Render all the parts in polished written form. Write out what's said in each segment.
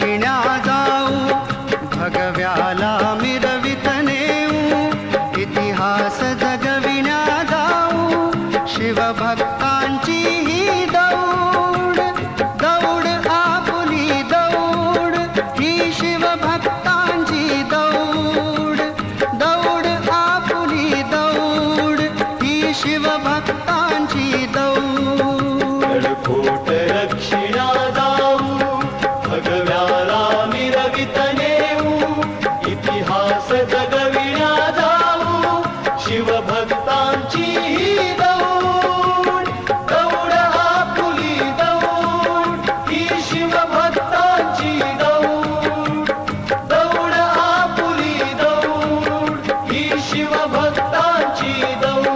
रक्षिण्या जाऊ भगव्याला मिरवित नेऊ इतिहास जगविण्या जाऊ शिवभक्तांची ही दौड दौड आपुली दौड ही शिवभक्तांची दौड दौड आपुली दौड ही शिवभक्तांची दौड खोट रक्षिण्या जाऊ भगव्याला मिरवित नेऊ इतिहास जगविण्या जाऊ शिवभक्तांची ही दौड दौड आपुली दौड ही शिवभक्तांची दौड दौड आपुली दौड ही शिवभक्तांची दौड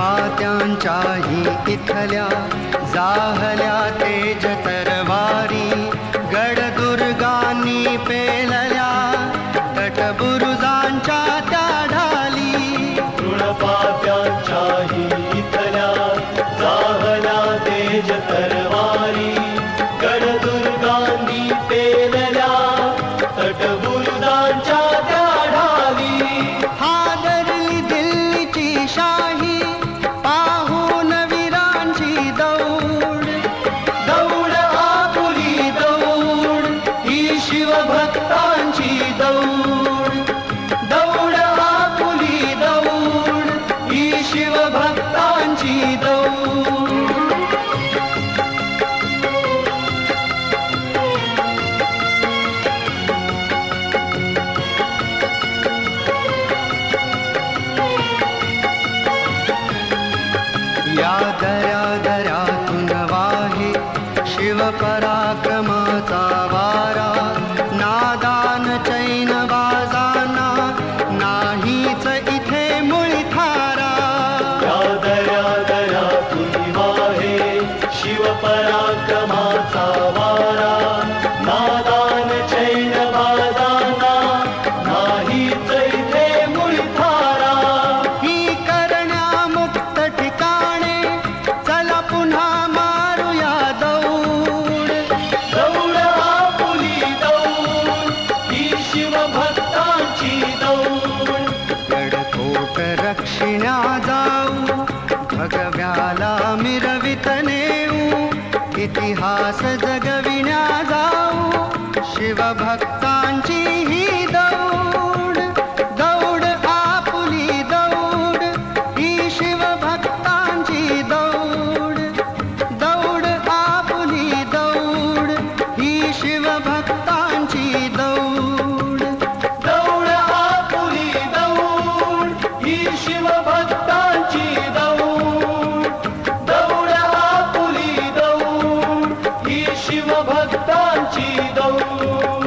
तृणपात्यांच्याही इथल्या जाहल्या तेज तरवारी गडदुर्गांनी पेलल्या तटबुरुजांच्या त्या ढाली तृणपात्यांच्याही इथल्या जाहल्या तेज तरवारी गडदुर्गांनी पेलल्या तटबुरुजांच्या त्या ढाली हादरली दिल्लीची शाही पाहून वीरांची दौड दौड आपुली दौड ही शिवभक्तांची दौड दौड आपुली दौड ही शिवभक्तांची दौड या दऱ्या दऱ्यातून वाहे शिवपराक्रमाचा वारा नादान चैन बाजाना नाहीच इथे मुळी थारा या दऱ्या दऱ्यातून वाहे शिवपराक्रमाचा वारा नादान चैन बाजाना नाहीच इथे मुळी थारा ही करण्यामुक्त ठिकाणे चला पुन्हा मारूया दौड दौड आपुली दौड ही शिवभक्तांची दौड गडकोट रक्षिण्या जाऊ भगव्याला मिरवित नेऊ इतिहास जगविण्या जाऊ शिवभक्तांची ही दौड दौड आपुली दौड ही शिवभक्तांची दौड दौड आपुली दौड ही शिवभक्तांची दौड दौड आपुली दौड ही शिवभक्तांची दौड दौड आपुली दौड ही शिवभक्तांची दौड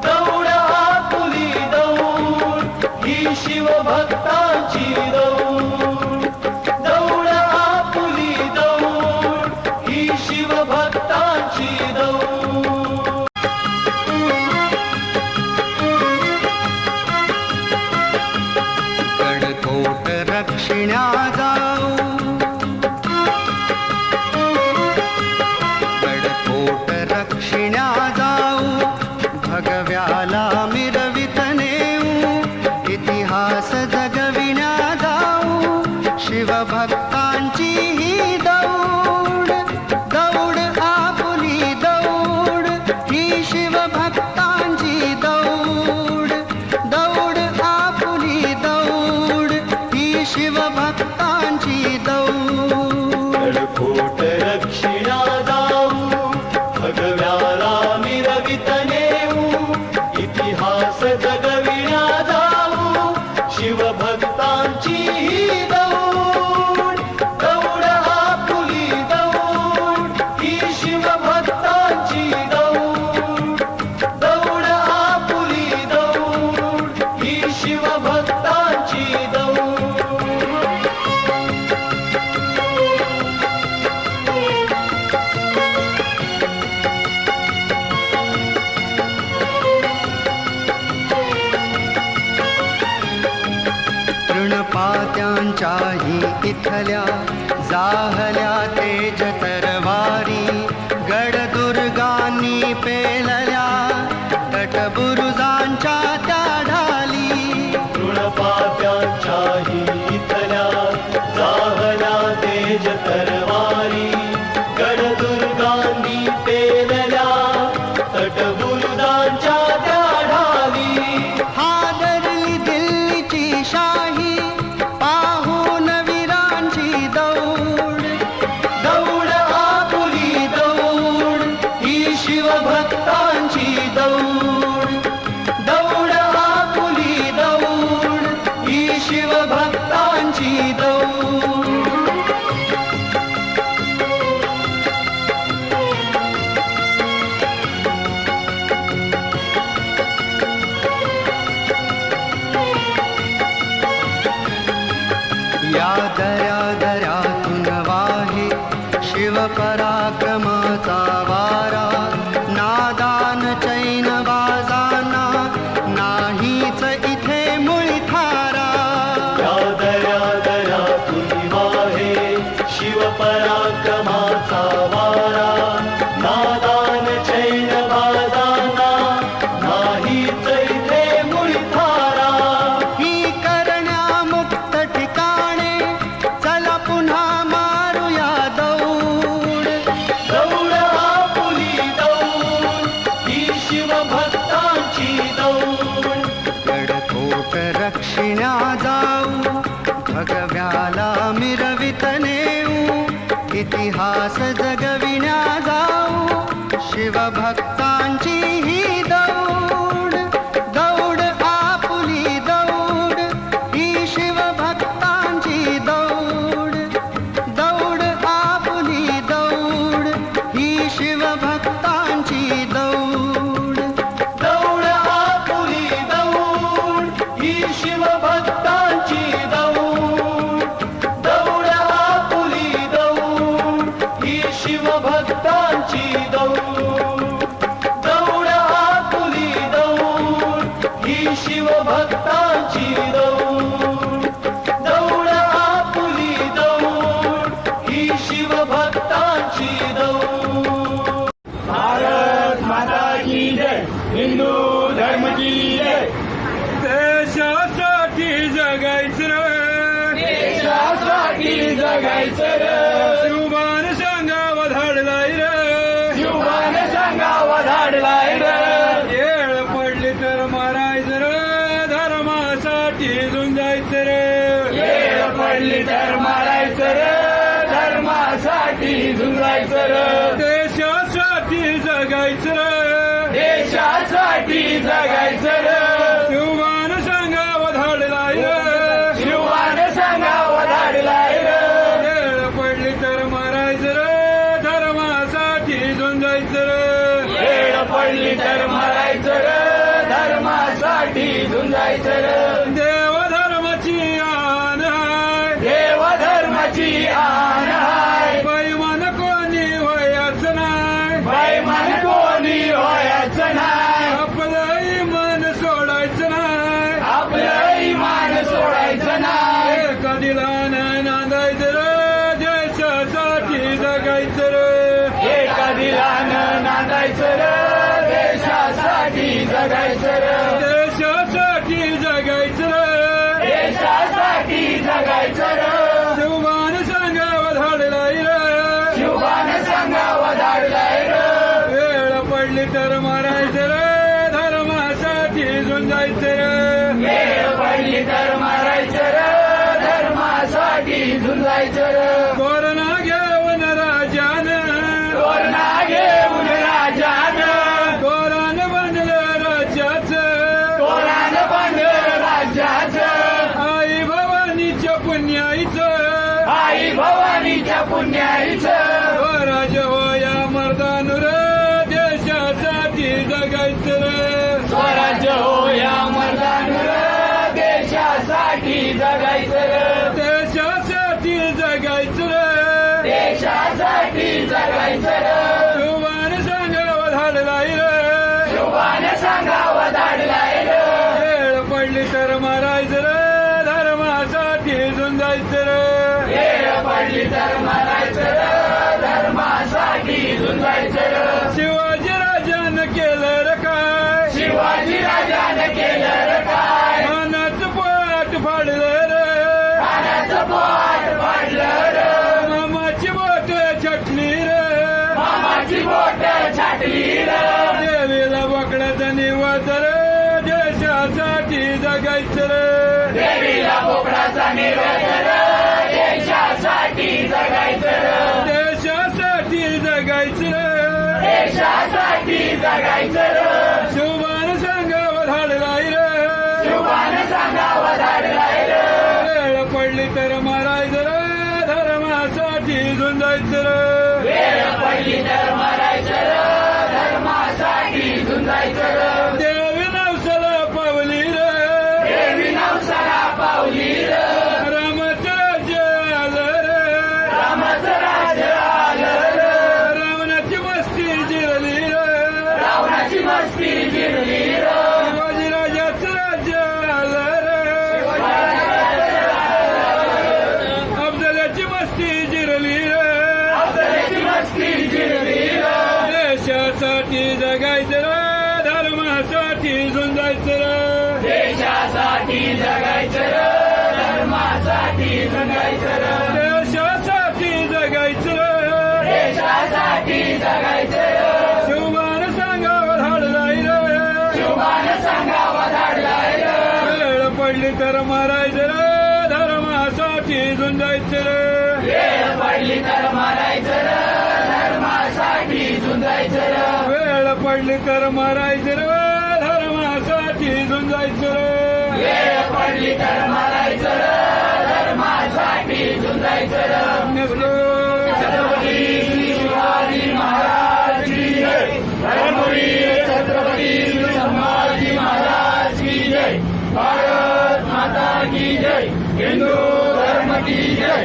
दौड आपुली दौड ही शिवभक्तांची दौड दौड आपुली दौड ही शिवभक्तांची दौड गडकोट रक्षिण्या जाऊ गडकोट रक्षिण्या जाऊ भगव्याला मिरवित नेऊ इतिहास जगविण्या जाऊ शिवभक्तांची ही दौड दौड आपुली दौड ही शिवभक्तांची दौड दौड आपुली दौड ही शिवभक्तांची दौड गडकोट रक्षिण्या जाऊ भगव्याला शाही इथल्या जाहल्या तेज तरवारी गडदुर्गांनी पेलल्या तटबुरुजांच्या त्या ढाली तृणपात्यांच्याही इथल्या जाहल्या तेज तरवारी गडदुर्गांनी पेलल्या तटबुरुजांच्या त्या ढाली हादरली दिल्लीची शाही पाहून वीरांची दौड दौड आपुली दौड ही शिवभक्तांची दौड दौड आपुली दौड ही शिवभक्तांची दौड या दऱ्या दऱ्यातून वाहे शिवपराक्रमाचा वारा नादान चैन बाजाना नाहीच इथे मुळी थारा या दऱ्या दऱ्यातून वाहे शिवपराक्रमाचा वारा नादान चैन बाजाना नाहीच इथे मुळी थारा ही करण्यामुक्त ठिकाणे चला पुन्हा मारूया दौड दौड आपुली दौड ही शिवभक्तांची दौड गडकोट रक्षिण्या जाऊ भगव्याला मिरवित नेऊ इतिहास जगविण्या जाऊ शिवभक्तांची ही दौड दौड आपुली दौड ही शिवभक्तांची दौड दौड आपुली दौड ही शिवभक्तांची दौड दौड आपुली दौड ही शिवभक्तांची दौड दौड आपुली दौड ही शिवभक्तांची दौड दौड आपुली दौड ही शिवभक्तांची दौड दौड आपुली दौड ही शिवभक्तांची दौड भारत माता की जय हिंदू धर्म की जय देशासाठी जगायचं रे देशासाठी जगायचं रे शिवबान सांगावा धाडलाय रे शिवबान सांगावा धाडलाय रे येळ पडली तर मारायचं रे धर्मासाठी झुंजायचं रे वेळ पडली तर मारायचं रे धर्मासाठी झुंजायचं रे देशासाठी जगायचं रे देशासाठी जगायचं रे शिवबान सांगावा धाडलाय रे शिवबान सांगावा धाडलाय रे येळ पडली तर मारायचं रे धर्मासाठी झुंजायचं रे वेळ पडली तर मारायचं रे धर्मासाठी झुंजायचं रे देव धर्माची आन हाय देव धर्माची आण हाय बैमान कोणी वयाचं नाही बैमान कोणी व्हायचं नाही आपलं इमान सोडायचं नाही आपलं इमान सोडायचं नाही एका दिलानं नांदायचं रे देशासाठी जगायचं रे एका दिलानं नांदायचं रे देशासाठी जगायचं रे देशासाठी जगायचं रे देशासाठी जगायचं रे शिवबान सांगावा धाडलाय रे शिवबान सांगावा धाडलाय रे वेळ पडली तर मारायचं रे धर्मासाठी झुंजायचं रे वेळ पडली तर मारायचं रे धर्मासाठी झुंजायचं रे कोरोना घेऊन राजानं कोरणा घेऊन राजानं कोरान बांधलं राज्याचं कोरान बांधलं राज्याचं आई भवानीच्या पुण्याईचं आई भवानीच्या पुण्याईचं स्वराज हो या मर्दानुर देशासाठी जगायचं रे स्वराज्य हो या मर्दानुर देशासाठी जगायचं रे देशासाठी जगायचं रे देशासाठी जगायचं रे शिवबान सांगावा धाडलाय रे शिवबान सांगावा धाडलाय रे वेळ पडली तर मारायचं रे धर्मासाठी झुंजायचं शिवाजी राजानं केलं रे काय मानाचं पोट फाडलं रे कानाचं पोट फाडलं रे मामाची बोट छटली रे मामाची बोट छाटली रे देवीला बोकडाचा निवास रे देशासाठी जगायचं रे देवीला बोकडाचा निवेद रे देशासाठी जगायचं रे देशासाठी जगायचं रे देशासाठी जगायचं रे शिवबान सांगावं धाडलाय रे शिवानं सांगावं धाडलाय रे वेळ पडली तर मारायचं रे धर्मासाठी झुंजायचं रे वेळ पडली तर मरायचं रे धर्मासाठी झुंजायचं रे देवी नवसाला पावली रे देवी नवसाला पावली रे रामाचं राज्य आलं रे रामाचं राज्य आलं रे रावणाची मस्ती जिरली रे रावणाची मस्ती जिरली रे शिवाजीराजाचं राज्य आलं रे अफजलाची मस्ती जिरली रे अफजलाची मस्ती जिरली रे देशासाठी जगायचं रे धर्मासाठी झुंजायचं रे देशासाठी जगायचं रे धर्मासाठी जगायचं रे देशासाठी जगायचं रे देशासाठी जगायचं रे शिवबान सांगावं धाडलाय रे शिवानं सांगावं धाडलाय रे वेळ पडली तर मारायचं रे धर्मासाठी झुंजायचं रे वेळ पडली तर मारायचं रे धर्मासाठी झुंजायचं रे वेळ पडली तर मारायचं रे धर्मासाठी झुंजायचं रे वेळ पडली तर मारायचं रे धर्मासाठी झुंजायचं रे छत्रपती श्री शिवाजी महाराज की जय धर्मवीर छत्रपती श्री संभाजी महाराज की जय भारत माता की जय हिंदू धर्म की जय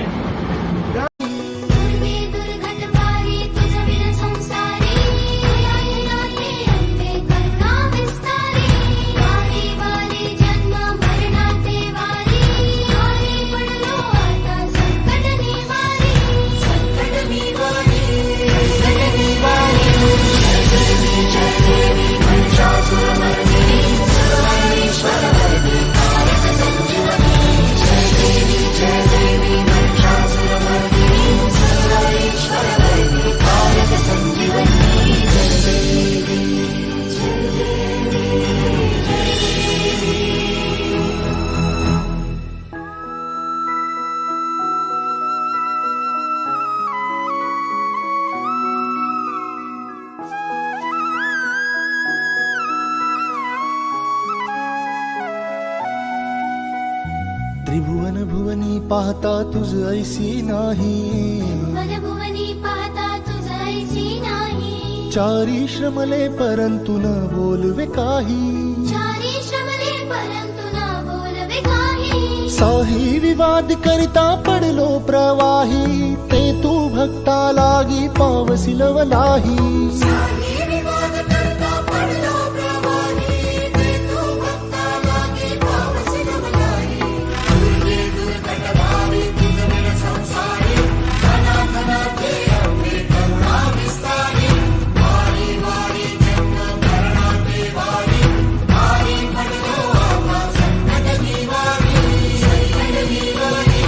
दुर्गे दुर्गत पारी तुझ विन संसारी नाथे अंबे करुणा विस्तारी वारी वारी जन्म मरणाचे वारी आरे पडलो आता संकट निवारी संकट निवारी संकट निवारी जय देवी महिषासुरमर्दिनी सर्वेश्वरमर्दिनी कारक संजीवनी जय देवी महिषासुरमर्दिनी सर्वेश्वरमर्दिनी कारक संजीवनी जय देवी जय देवी जय देवी त्रिभुवन भुवनी पाहता तुझ ऐसी नाही भुवनी पाहता तुझ ऐसी नाही चारी श्रमले परंतु न बोलवे काही चारी श्रमले परंतु न बोलवे काही साही विवाद करिता पडलो प्रवाही ते तू भक्ता लागी पावसिलवलाही साही विवाद करता पडलो प्रवाही ते तू भक्ता लागी पावसिलवलाही दुर्गे दुर्गत वारी तुझ विन संसारी सनातनाथे अंबे करुणा विस्तारी वारी वारी जन्म मरणाचे वारी आरी पडलो आता संकट निवारी संकट निवारी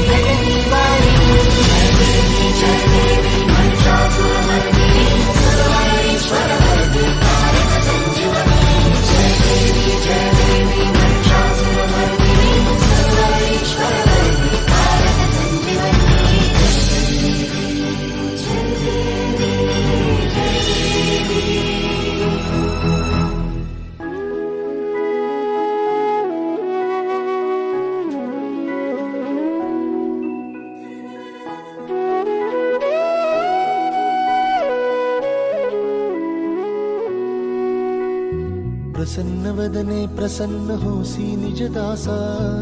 संकट निवारी जय देवी महिषासुरमर्दिनी सर्वेश्वरमर्दिनी कारक संजीवनी जय देवी महिषासुरमर्दिनी सर्वेश्वरमर्दिनी कारक संजीवनी जय देवी जय देवी प्रसन्न वदने प्रसन्न होसी निज दासा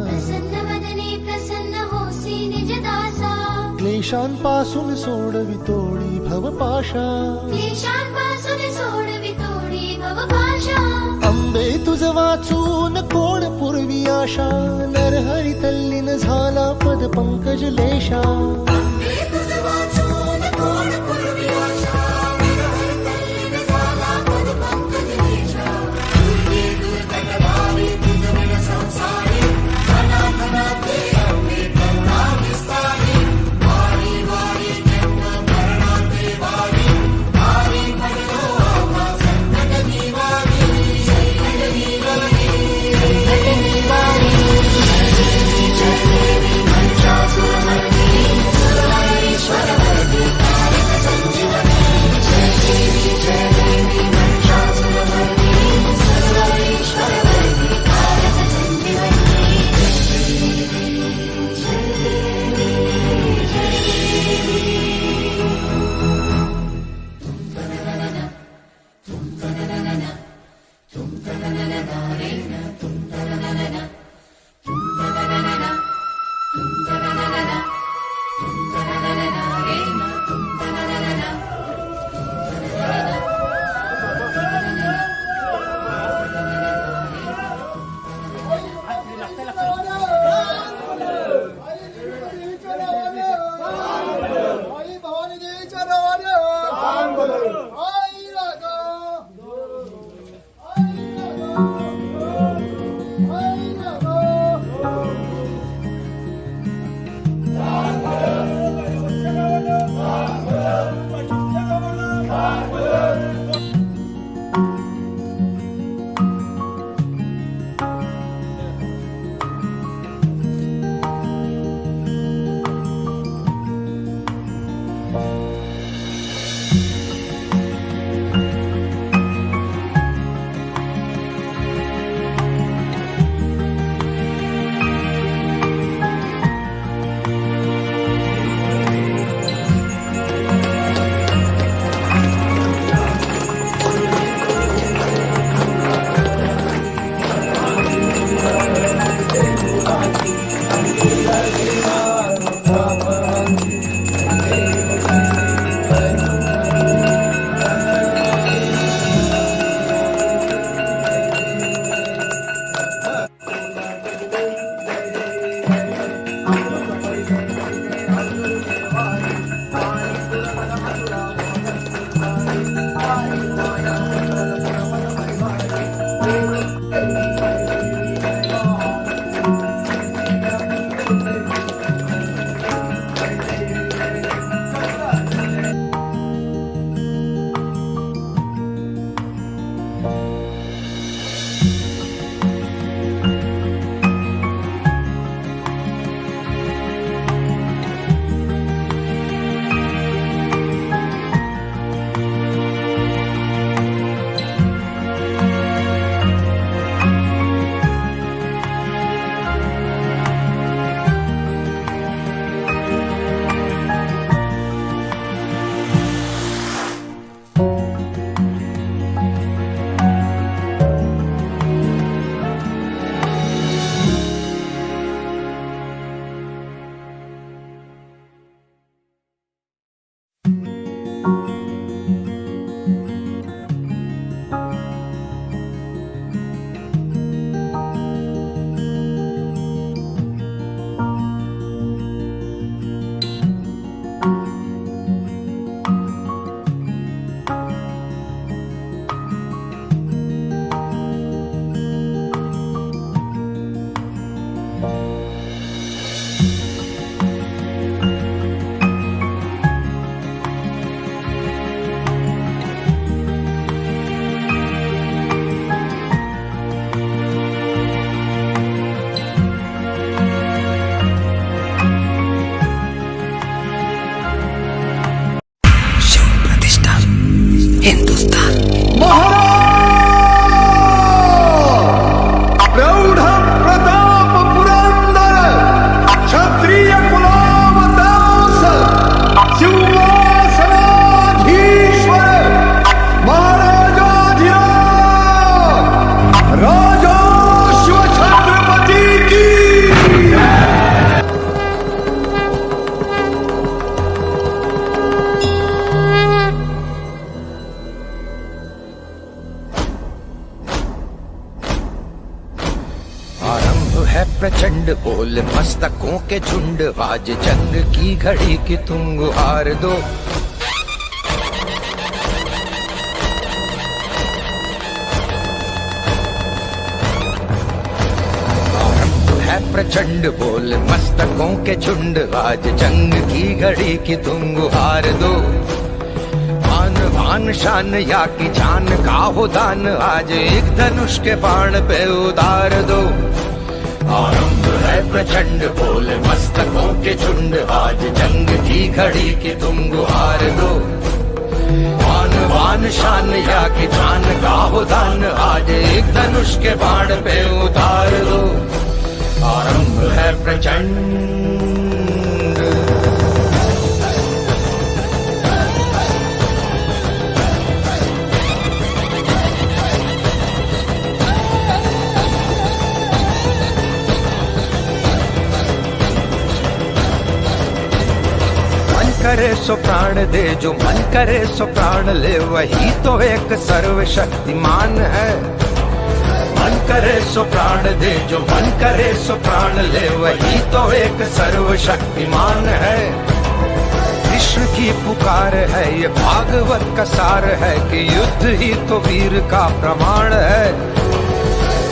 प्रसन्न वदने प्रसन्न होसी निज दासा क्लेशांपासून सोडवितोडी भवपाशा क्लेशांपासून सोडवी तोडी भवभाषा अंबे तुझ वाचून कोण पूर्वी आशा नरहरी तल्लीन झाला पद पंकज लेशा अंबे तुझ वाचून कोण पूर्वी आशा नरहर तल्लीन झाला पद पंकज देशा प्रचंड बोल मस्तकों के झुंड, आज जंग की घड़ी की तुम गुहार दो। प्रचंड बोल मस्तकों के झुंड, आज जंग की घड़ी की तुम गुहार दो। आन बान शान या की जान का हो दान, आज एक धनुष के बाण पे उतार दो। आरंभ है प्रचंड बोल मस्तकों के झुंड, आज जंग की घड़ी की तुम गुहार दो। आन बान शान या की जान का हो दान, आज एक धनुष के बाण पे उतार दो। आरंभ है प्रचंड। करे सो प्राण दे, जो मन करे सो प्राण ले, वही तो एक सर्वशक्तिमान है। मन करे सो प्राण दे, जो मन करे सो प्राण ले, वही तो एक सर्वशक्तिमान है। कृष्ण की पुकार है, ये भागवत का सार है कि युद्ध ही तो वीर का प्रमाण है।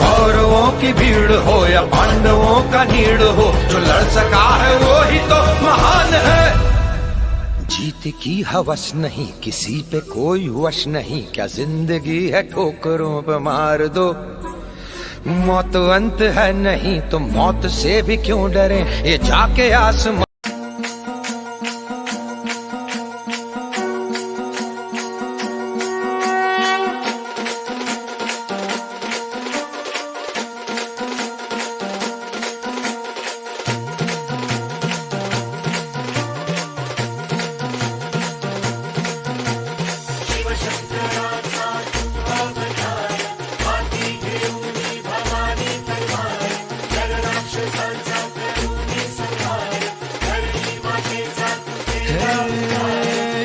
कौरवों की भीड़ हो या पांडवों का नीड़ हो, जो लड़ सका है वो ही तो महान है। जीत की हवस नहीं, किसी पे कोई वश नहीं, क्या जिंदगी है ठोकरों पे मार दो। मौत अंत है नहीं तो मौत से भी क्यों डरे, ये जाके आसमान।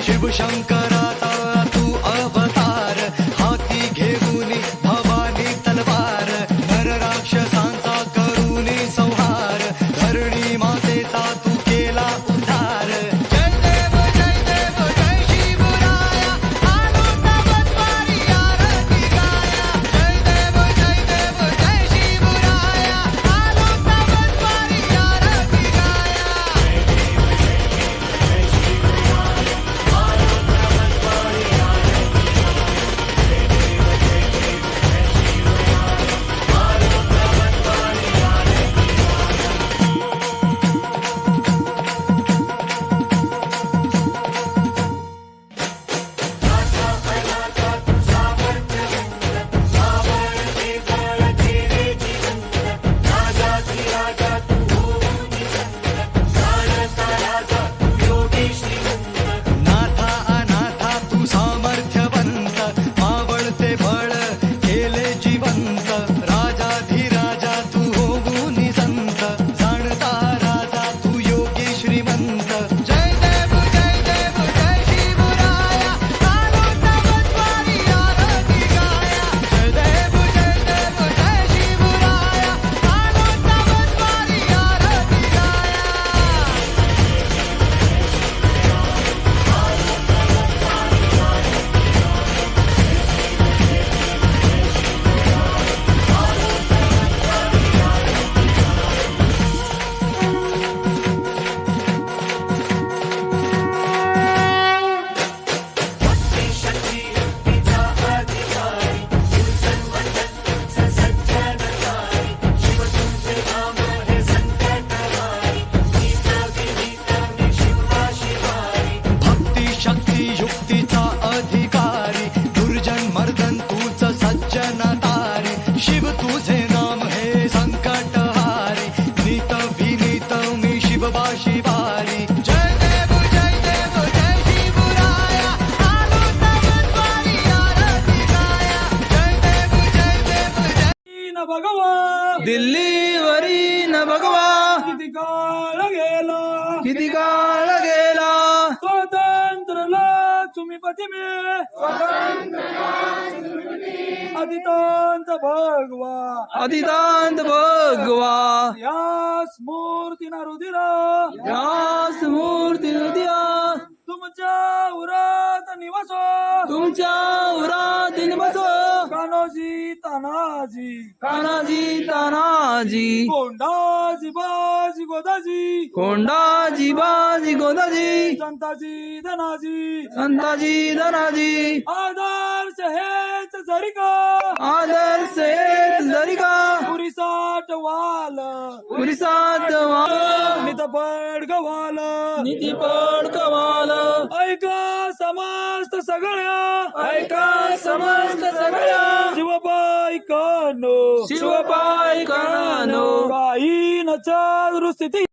शिव शंकराचा तू अवतार, हाती घेऊन भवानी तलवार, नर राक्षसांचा करूनी संहार, धरणी मातेचा तू केला उद्धार। जय देव जय शिवराया, आलो तवद्वारी आरती गाया। जय देव जय शिवराया, आलो तवद्वारी आरती गाया। नाथा अनाथा तू सामर्थ्यवंत, मावळते बळ केले जिवंत, राजाधिराजा तू होऊनी संत, जाणता राजा तू योगी श्रीमंत। जय देव जय शिवराया, आलो तवद्वारी आरती गाया। जय देव जय शिवराया, आलो तवद्वारी आरती गाया। भक्ती शक्ती युक्तीचा अधिकारी, दुर्जन मर्दन तूच सज्जन तारी, शिव तुझे नाम हे संकटहारी, नीत विनीत मी शिवबा शिवारी। जय देव जय शिवराया, आलो तवद्वारी आरती गाया। जय देव जय न भगवा दिल्लीवरी न भगवा, किती काळ गेला किती काळ गेला, स्वतंत्र लक्ष्मीपती मे अधितांत भगवा, अधिदांत भगवा, या स्मूर्तीना रुधिरा, यास मूर्ती नद्या, तुमच्या उरात निवासो, तुमच्या उरात बसो, कान्होजी तानाजी, कान्हाजी तानाजी, कोंडाजी बाजी गोदाजी, कोंडाजी बाजी गोदाजी, संताजी धनाजी, संताजी धनाजी, आदर्श हेच जरी का, आदर्श एक जरी का, पुरीसाठ वाल, उरिसात नित पडगवाल, निधी पड कमाल, ऐका समस्त सगळ्या, ऐका समस्त सगळ्या, शिवबाई कानो, शिवपाय कानो, काही नच्या दुरुस्थिती